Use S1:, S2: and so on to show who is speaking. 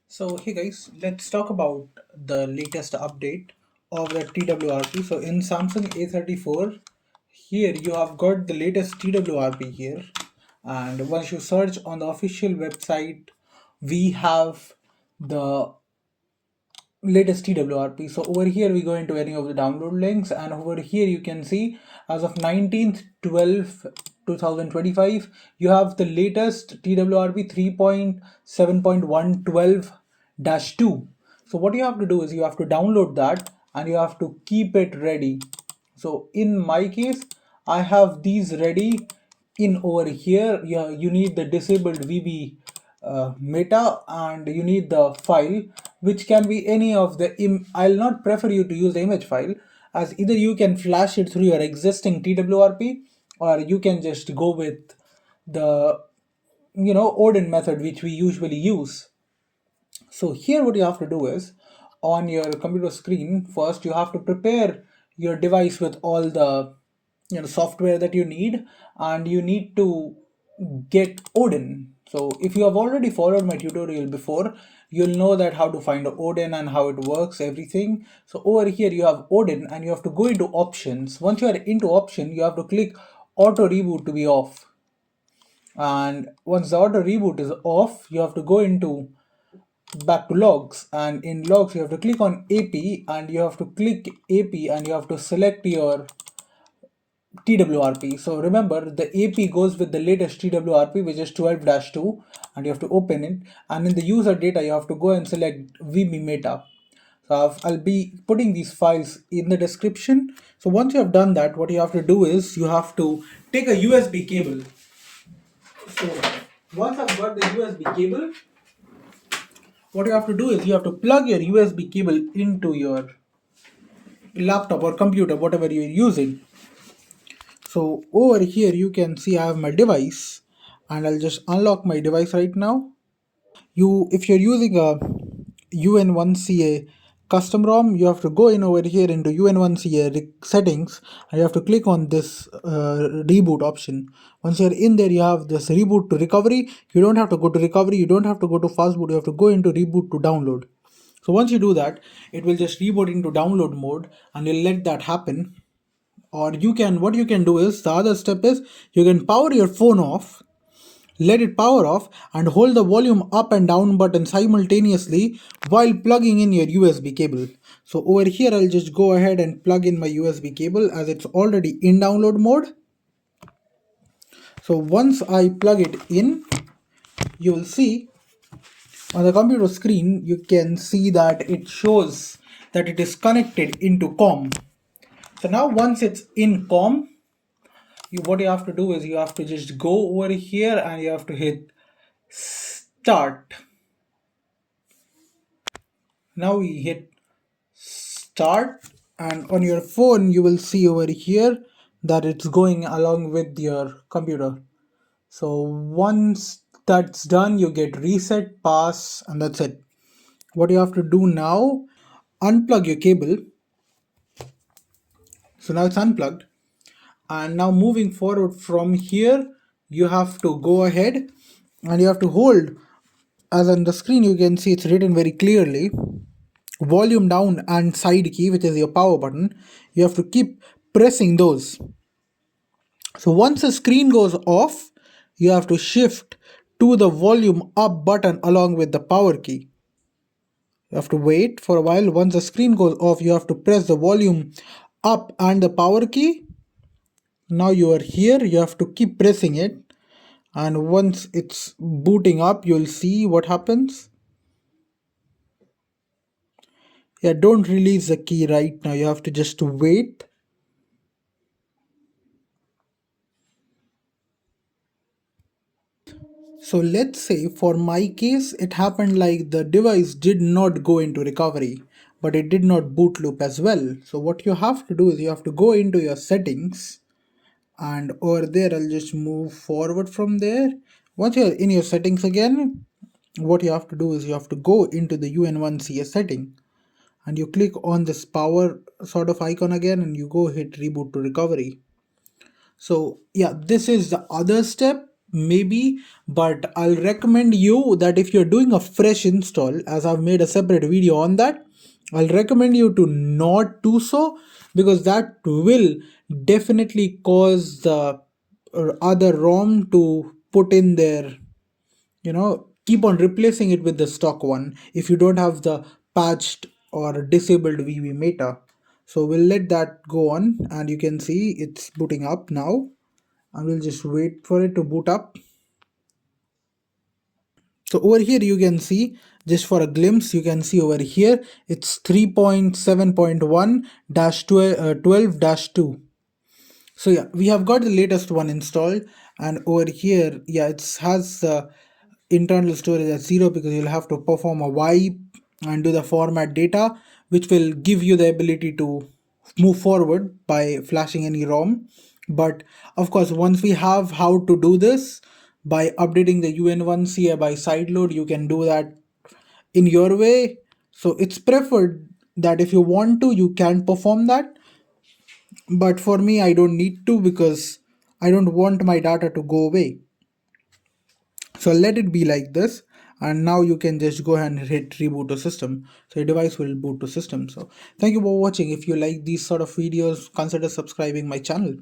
S1: So hey guys, let's talk about the latest update of the TWRP. So in Samsung A34, here you have got the latest TWRP here, and once you search on the official website, we have the latest TWRP. So over here we go into any of the download links, and over here you can see as of 19th 12 2025 you have the latest TWRP 3.7.112-2. So what you have to do is you have to download that and you have to keep it ready. So in my case, I have these ready in over here. You need the disabled VB meta, and you need the file, which can be any of the I'll not prefer you to use the image file, as either you can flash it through your existing TWRP or you can just go with the Odin method which we usually use. So here what you have to do is, on your computer screen, first you have to prepare your device with all the software that you need, and you need to get Odin. So if you have already followed my tutorial before, you'll know that how to find Odin and how it works, everything. So over here you have Odin and you have to go into options. Once you are into option, you have to click auto reboot to be off. And once the auto reboot is off, you have to go into back to logs, and in logs you have to click on AP, and you have to click AP and you have to select your TWRP. So remember, the AP goes with the latest TWRP, which is 12-2, and you have to open it, and in the user data you have to go and select Vbmeta. So I'll be putting these files in the description. So once you have done that, what you have to do is you have to take a USB cable. So once I've got the USB cable, what you have to do is you have to plug your USB cable into your laptop or computer, whatever you're using. So over here you can see I have my device, and I'll just unlock my device right now. If you're using a UN1CA custom ROM, you have to go in over here into UN1CA settings, and you have to click on this reboot option. Once you're in there, you have this reboot to recovery. You don't have to go to recovery, you don't have to go to fastboot, you have to go into reboot to download. So once you do that, it will just reboot into download mode, and you'll let that happen. Or what you can do is, the other step is, you can power your phone off, let it power off, and hold the volume up and down button simultaneously while plugging in your USB cable. So over here I'll just go ahead and plug in my USB cable as it's already in download mode. So once I plug it in, you will see on the computer screen, you can see that it shows that it is connected into COM. So now once it's in COM, what you have to do is you have to just go over here and you have to hit start. Now we hit start, and on your phone you will see over here that it's going along with your computer. So once that's done, you get reset, pass, and that's it. What you have to do now, unplug your cable. So now it's unplugged, and now moving forward from here, you have to go ahead and you have to hold, as on the screen you can see it's written very clearly, volume down and side key, which is your power button. You have to keep pressing those. So once the screen goes off, you have to shift to the volume up button along with the power key. You have to wait for a while. Once the screen goes off, you have to press the volume up and the power key. Now you are here, you have to keep pressing it, and once it's booting up, you'll see what happens. Yeah, don't release the key right now, you have to just wait. So let's say for my case, it happened like the device did not go into recovery, but it did not boot loop as well. So what you have to do is you have to go into your settings, and over there I'll just move forward from there. Once you're in your settings again, what you have to do is you have to go into the UN1CA setting, and you click on this power sort of icon again, and you go hit reboot to recovery. So yeah, this is the other step. maybe, but I'll recommend you that if you're doing a fresh install, as I've made a separate video on that, I'll recommend you to not do so, because that will definitely cause the other ROM to put in their, keep on replacing it with the stock one if you don't have the patched or disabled Vbmeta. So we'll let that go on, and you can see it's booting up now, and we'll just wait for it to boot up. So over here you can see, just for a glimpse, you can see over here it's 3.7.1-12-2. So yeah, we have got the latest one installed, and over here, yeah, it has internal storage at 0, because you'll have to perform a wipe and do the format data, which will give you the ability to move forward by flashing any ROM. But of course, once we have how to do this by updating the UN1 CI by sideload, you can do that in your way. So it's preferred that if you want to, you can perform that, but for me I don't need to, because I don't want my data to go away. So let it be like this, and now you can just go ahead and hit reboot to system, so your device will boot to system. So thank you for watching. If you like these sort of videos, consider subscribing my channel.